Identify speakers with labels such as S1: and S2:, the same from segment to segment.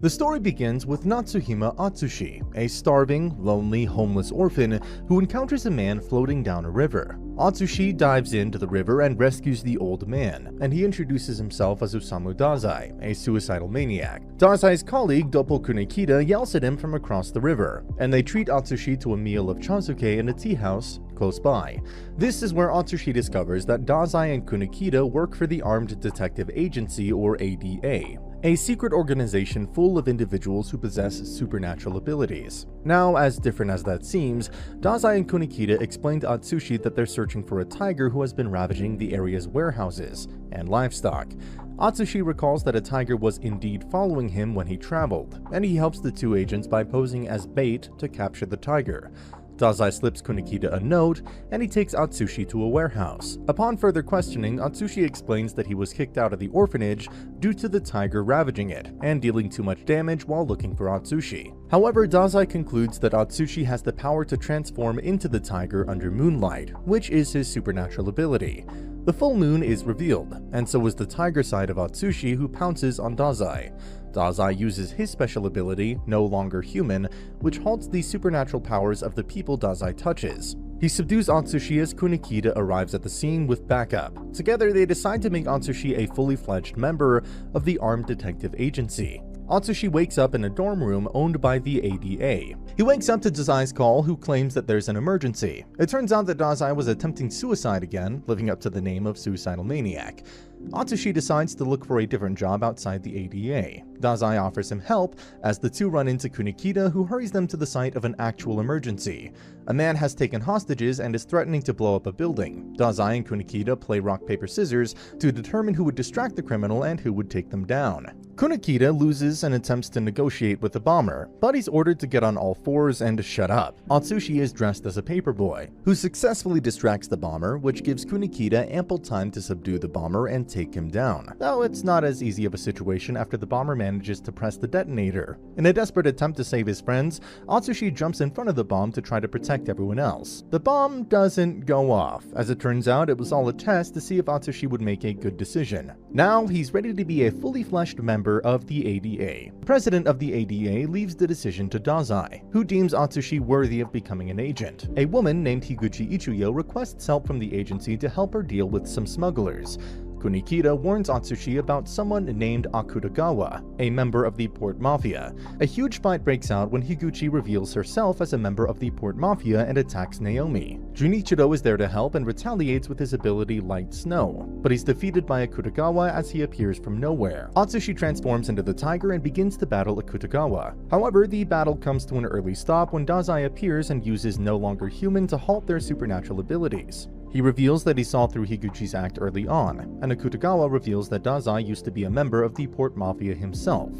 S1: The story begins with Natsuhima Atsushi, a starving, lonely, homeless orphan who encounters a man floating down a river. Atsushi dives into the river and rescues the old man, and he introduces himself as Osamu Dazai, a suicidal maniac. Dazai's colleague Doppo Kunekita yells at him from across the river, and they treat Atsushi to a meal of chazuke in a tea house close by. This is where Atsushi discovers that Dazai and Kunekita work for the Armed Detective Agency, or ADA, a secret organization full of individuals who possess supernatural abilities. Now, as different as that seems, Dazai and Kunekita explain to Atsushi that they're searching for a tiger who has been ravaging the area's warehouses and livestock. Atsushi recalls that a tiger was indeed following him when he traveled, and he helps the two agents by posing as bait to capture the tiger. Dazai slips Kunekita a note, and he takes Atsushi to a warehouse. Upon further questioning, Atsushi explains that he was kicked out of the orphanage due to the tiger ravaging it, and dealing too much damage while looking for Atsushi. However, Dazai concludes that Atsushi has the power to transform into the tiger under Moonlight, which is his supernatural ability. The full moon is revealed, and so is the tiger side of Atsushi, who pounces on Dazai. Dazai uses his special ability, No Longer Human, which halts the supernatural powers of the people Dazai touches. He subdues Atsushi as Kunekita arrives at the scene with backup. Together, they decide to make Atsushi a fully fledged member of the Armed Detective Agency. Atsushi wakes up in a dorm room owned by the ADA. He wakes up to Dazai's call, who claims that there's an emergency. It turns out that Dazai was attempting suicide again, living up to the name of suicidal maniac. Atsushi decides to look for a different job outside the ADA. Dazai offers him help as the two run into Kunekita, who hurries them to the site of an actual emergency. A man has taken hostages and is threatening to blow up a building. Dazai and Kunekita play rock, paper, scissors to determine who would distract the criminal and who would take them down. Kunekita loses and attempts to negotiate with the bomber, but he's ordered to get on all fours and shut up. Atsushi is dressed as a paperboy, who successfully distracts the bomber, which gives Kunekita ample time to subdue the bomber and take him down. Though it's not as easy of a situation after the bomber manages to press the detonator. In a desperate attempt to save his friends, Atsushi jumps in front of the bomb to try to protect everyone else. The bomb doesn't go off. As it turns out, it was all a test to see if Atsushi would make a good decision. Now, he's ready to be a fully fleshed member of the ADA. The president of the ADA leaves the decision to Dazai, who deems Atsushi worthy of becoming an agent. A woman named Higuchi Ichuyo requests help from the agency to help her deal with some smugglers. Kunekita warns Atsushi about someone named Akutagawa, a member of the Port Mafia. A huge fight breaks out when Higuchi reveals herself as a member of the Port Mafia and attacks Naomi. Junichiro is there to help and retaliates with his ability Light Snow, but he's defeated by Akutagawa as he appears from nowhere. Atsushi transforms into the tiger and begins to battle Akutagawa. However, the battle comes to an early stop when Dazai appears and uses No Longer Human to halt their supernatural abilities. He reveals that he saw through Higuchi's act early on, and Akutagawa reveals that Dazai used to be a member of the Port Mafia himself.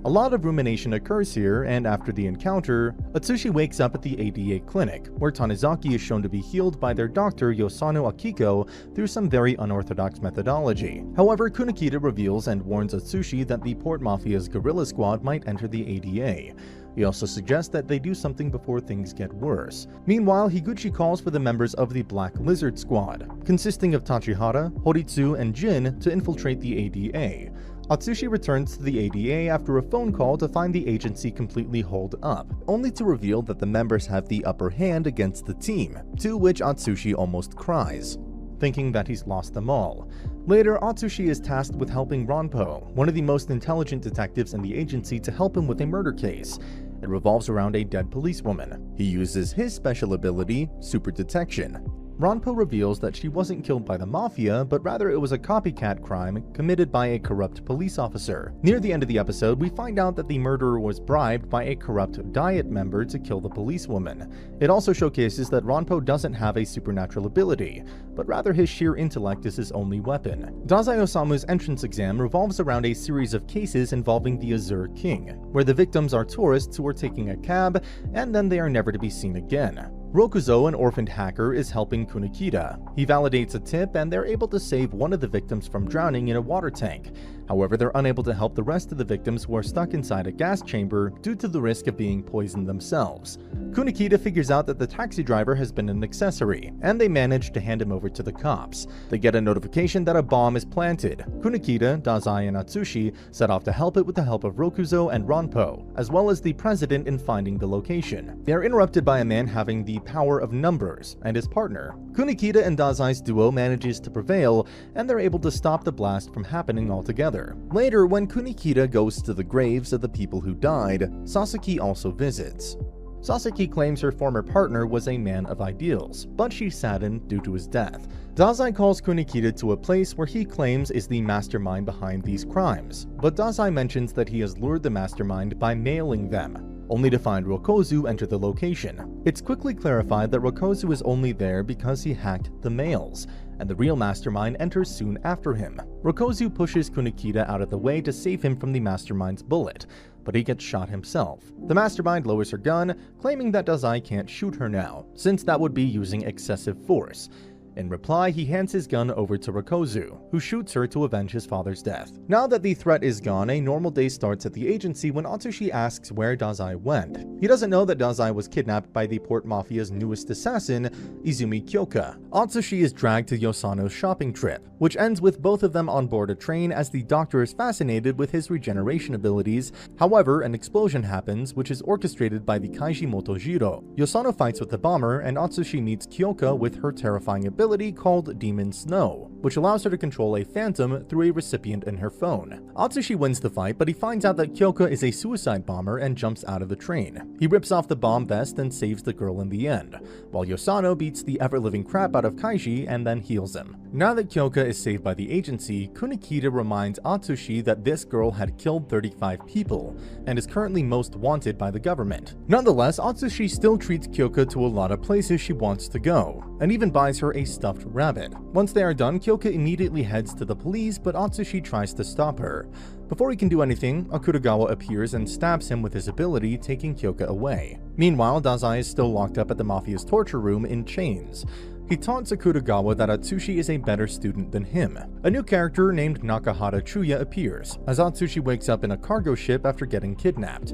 S1: A lot of rumination occurs here, and after the encounter, Atsushi wakes up at the ADA clinic, where Tanizaki is shown to be healed by their doctor Yosano Akiko through some very unorthodox methodology. However, Kunekita reveals and warns Atsushi that the Port Mafia's guerrilla squad might enter the ADA. He also suggests that they do something before things get worse. Meanwhile, Higuchi calls for the members of the Black Lizard Squad, consisting of Tachihara, Horitsu, and Jin, to infiltrate the ADA. Atsushi returns to the ADA after a phone call to find the agency completely holed up, only to reveal that the members have the upper hand against the team, to which Atsushi almost cries, thinking that he's lost them all. Later, Atsushi is tasked with helping Ranpo, one of the most intelligent detectives in the agency, to help him with a murder case. It revolves around a dead policewoman. He uses his special ability, Super Detection. Ranpo reveals that she wasn't killed by the Mafia, but rather it was a copycat crime committed by a corrupt police officer. Near the end of the episode, we find out that the murderer was bribed by a corrupt Diet member to kill the policewoman. It also showcases that Ranpo doesn't have a supernatural ability, but rather his sheer intellect is his only weapon. Dazai Osamu's entrance exam revolves around a series of cases involving the Azure King, where the victims are tourists who are taking a cab, and then they are never to be seen again. Rokuzo, an orphaned hacker, is helping Kunekita. He validates a tip and they're able to save one of the victims from drowning in a water tank. However, they're unable to help the rest of the victims who are stuck inside a gas chamber due to the risk of being poisoned themselves. Kunikita figures out that the taxi driver has been an accessory, and they manage to hand him over to the cops. They get a notification that a bomb is planted. Kunikita, Dazai, and Atsushi set off to help it with the help of Rokuzo and Ranpo, as well as the president in finding the location. They are interrupted by a man having the power of numbers and his partner. Kunikita and Dazai's duo manages to prevail, and they're able to stop the blast from happening altogether. Later, when Kunikita goes to the graves of the people who died, Sasaki also visits. Sasaki claims her former partner was a man of ideals, but she's saddened due to his death. Dazai calls Kunikita to a place where he claims is the mastermind behind these crimes, but Dazai mentions that he has lured the mastermind by mailing them, only to find Rokozu enter the location. It's quickly clarified that Rokozu is only there because he hacked the mails, and the real mastermind enters soon after him. Rokozu pushes Kunikita out of the way to save him from the mastermind's bullet, but he gets shot himself. The mastermind lowers her gun, claiming that Dazai can't shoot her now, since that would be using excessive force. In reply, he hands his gun over to Rokozu, who shoots her to avenge his father's death. Now that the threat is gone, a normal day starts at the agency when Atsushi asks where Dazai went. He doesn't know that Dazai was kidnapped by the Port Mafia's newest assassin, Izumi Kyoka. Atsushi is dragged to Yosano's shopping trip, which ends with both of them on board a train as the doctor is fascinated with his regeneration abilities. However, an explosion happens, which is orchestrated by the Kaiji Motojiro. Yosano fights with the bomber, and Atsushi meets Kyoka with her terrifying ability called Demon Snow, which allows her to control a phantom through a recipient in her phone. Atsushi wins the fight, but he finds out that Kyoka is a suicide bomber and jumps out of the train. He rips off the bomb vest and saves the girl in the end, while Yosano beats the ever-living crap out of Kaiji and then heals him. Now that Kyoka is saved by the agency, Kunikita reminds Atsushi that this girl had killed 35 people and is currently most wanted by the government. Nonetheless, Atsushi still treats Kyoka to a lot of places she wants to go, and even buys her a stuffed rabbit. Once they are done, Kyoka immediately heads to the police, but Atsushi tries to stop her. Before he can do anything, Akutagawa appears and stabs him with his ability, taking Kyoka away. Meanwhile, Dazai is still locked up at the Mafia's torture room in chains. He taunts Akutagawa that Atsushi is a better student than him. A new character named Nakahara Chuya appears, as Atsushi wakes up in a cargo ship after getting kidnapped.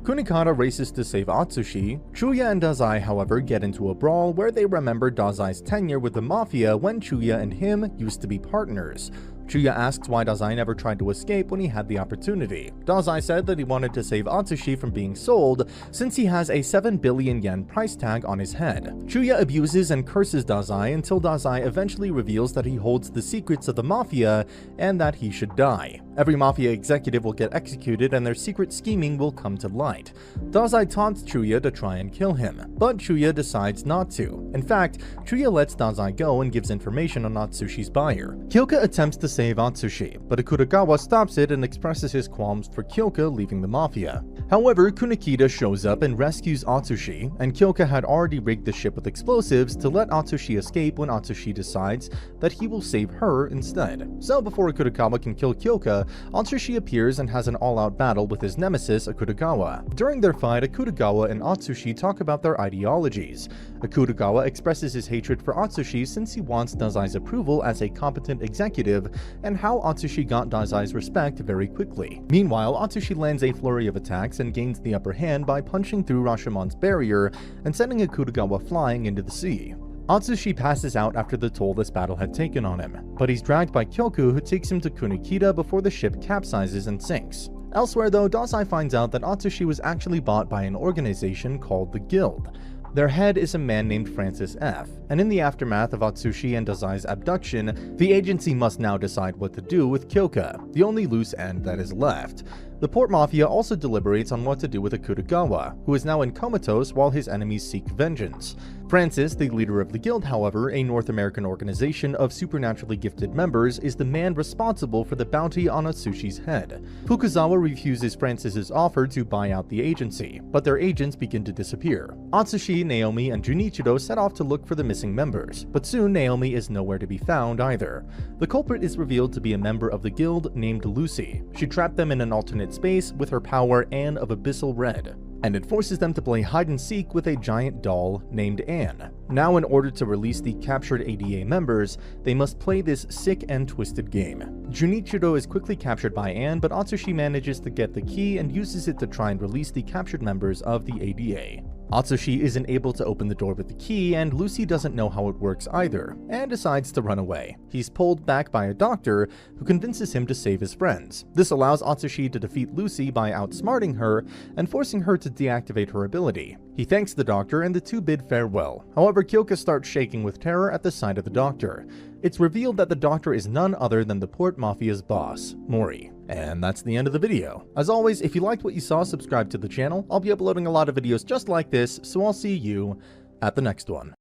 S1: Kunikata races to save Atsushi. Chuya and Dazai, however, get into a brawl where they remember Dazai's tenure with the Mafia when Chuya and him used to be partners. Chuya asks why Dazai never tried to escape when he had the opportunity. Dazai said that he wanted to save Atsushi from being sold since he has a 7 billion yen price tag on his head. Chuya abuses and curses Dazai until Dazai eventually reveals that he holds the secrets of the Mafia and that he should die. Every Mafia executive will get executed and their secret scheming will come to light. Dazai taunts Chuya to try and kill him, but Chuya decides not to. In fact, Chuya lets Dazai go and gives information on Atsushi's buyer. Kyoka attempts to save Atsushi, but Akutagawa stops it and expresses his qualms for Kyoka leaving the Mafia. However, Kunikita shows up and rescues Atsushi, and Kyoka had already rigged the ship with explosives to let Atsushi escape when Atsushi decides that he will save her instead. So before Akutagawa can kill Kyoka, Atsushi appears and has an all-out battle with his nemesis Akutagawa. During their fight, Akutagawa and Atsushi talk about their ideologies. Akutagawa expresses his hatred for Atsushi since he wants Dazai's approval as a competent executive, and how Atsushi got Dazai's respect very quickly. Meanwhile, Atsushi lands a flurry of attacks and gains the upper hand by punching through Rashomon's barrier and sending Akutagawa flying into the sea. Atsushi passes out after the toll this battle had taken on him, but he's dragged by Kyoku, who takes him to Kunikita before the ship capsizes and sinks. Elsewhere though, Dazai finds out that Atsushi was actually bought by an organization called the Guild. Their head is a man named Francis F., and in the aftermath of Atsushi and Dazai's abduction, the agency must now decide what to do with Kyoka, the only loose end that is left. The Port Mafia also deliberates on what to do with Akutagawa, who is now in comatose while his enemies seek vengeance. Francis, the leader of the Guild, however, a North American organization of supernaturally gifted members, is the man responsible for the bounty on Atsushi's head. Fukuzawa refuses Francis's offer to buy out the agency, but their agents begin to disappear. Atsushi, Naomi, and Junichiro set off to look for the missing members, but soon Naomi is nowhere to be found either. The culprit is revealed to be a member of the Guild named Lucy. She trapped them in an alternate space with her power Anne of Abyssal Red. and it forces them to play hide-and-seek with a giant doll named Anne. Now, in order to release the captured ADA members, they must play this sick and twisted game. Junichiro is quickly captured by Anne, but Atsushi manages to get the key and uses it to try and release the captured members of the ADA. Atsushi isn't able to open the door with the key, and Lucy doesn't know how it works either, and decides to run away. He's pulled back by a doctor, who convinces him to save his friends. This allows Atsushi to defeat Lucy by outsmarting her, and forcing her to deactivate her ability. He thanks the doctor, and the two bid farewell. However, Kyoka starts shaking with terror at the sight of the doctor. It's revealed that the doctor is none other than the Port Mafia's boss, Mori. And that's the end of the video. As always, if you liked what you saw, subscribe to the channel. I'll be uploading a lot of videos just like this, so I'll see you at the next one.